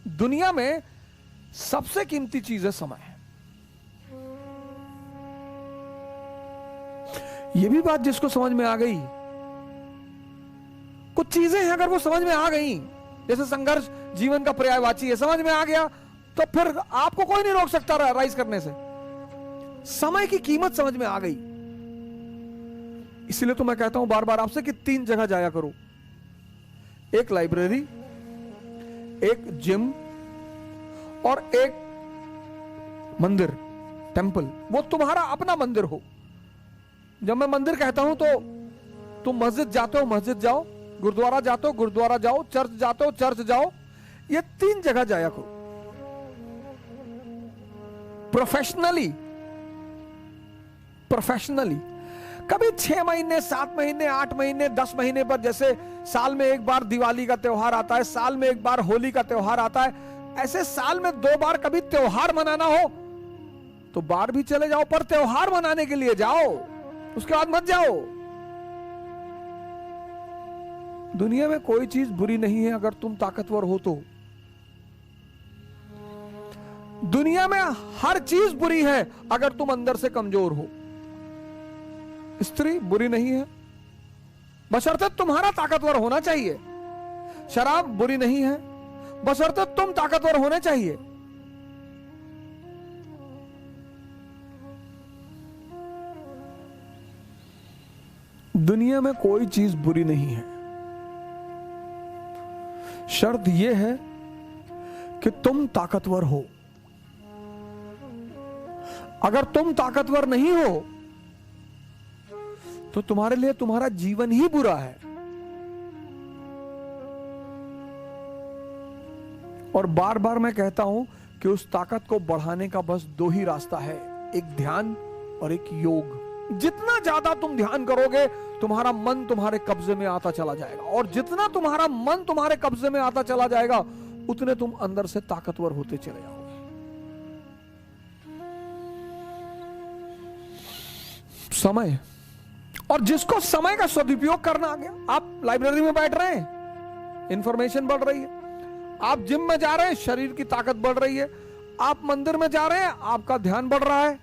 दुनिया में सबसे कीमती चीज है समय। यह भी बात जिसको समझ में आ गई, कुछ चीजें हैं अगर वो समझ में आ गई, जैसे संघर्ष जीवन का पर्यायवाची है, समझ में आ गया तो फिर आपको कोई नहीं रोक सकता राइज करने से। समय की कीमत समझ में आ गई, इसलिए तो मैं कहता हूं बार बार आपसे कि 3 जगह जाया करो, एक लाइब्रेरी, एक जिम और एक मंदिर, टेंपल। वो तुम्हारा अपना मंदिर हो। जब मैं मंदिर कहता हूं तो तुम मस्जिद जाते हो, मस्जिद जाओ, गुरुद्वारा जाते हो, गुरुद्वारा जाओ, चर्च जाते हो, चर्च जाओ। ये 3 जगह जाया करो। प्रोफेशनली कभी 6 महीने, 7 महीने, 8 महीने, 10 महीने पर, जैसे साल में एक बार दिवाली का त्योहार आता है, साल में एक बार होली का त्योहार आता है, ऐसे साल में 2 बार कभी त्योहार मनाना हो तो बाहर भी चले जाओ, पर त्योहार मनाने के लिए जाओ, उसके बाद मत जाओ। दुनिया में कोई चीज बुरी नहीं है अगर तुम ताकतवर हो तो। दुनिया में हर चीज बुरी है अगर तुम अंदर से कमजोर हो। स्त्री बुरी नहीं है बशर्ते तुम्हारा ताकतवर होना चाहिए। शराब बुरी नहीं है बशर्ते तुम ताकतवर होने चाहिए। दुनिया में कोई चीज बुरी नहीं है, शर्त यह है कि तुम ताकतवर हो। अगर तुम ताकतवर नहीं हो तो तुम्हारे लिए तुम्हारा जीवन ही बुरा है। और बार बार मैं कहता हूं कि उस ताकत को बढ़ाने का बस 2 ही रास्ता है, एक ध्यान और एक योग। जितना ज्यादा तुम ध्यान करोगे तुम्हारा मन तुम्हारे कब्जे में आता चला जाएगा, और जितना तुम्हारा मन तुम्हारे कब्जे में आता चला जाएगा उतने तुम अंदर से ताकतवर होते चले जाओगे। समय, और जिसको समय का सदुपयोग करना आ गया, आप लाइब्रेरी में बैठ रहे हैं, इंफॉर्मेशन बढ़ रही है, आप जिम में जा रहे हैं, शरीर की ताकत बढ़ रही है, आप मंदिर में जा रहे हैं, आपका ध्यान बढ़ रहा है,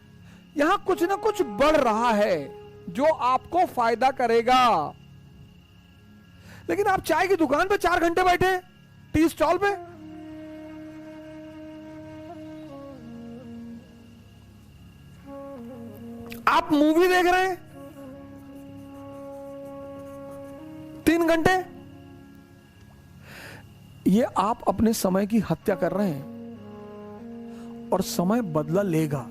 यहां कुछ ना कुछ बढ़ रहा है जो आपको फायदा करेगा। लेकिन आप चाय की दुकान पे 4 घंटे बैठे, टी स्टॉल पे, आप मूवी देख रहे हैं 3 घंटे, ये आप अपने समय की हत्या कर रहे हैं। और समय बदला लेगा।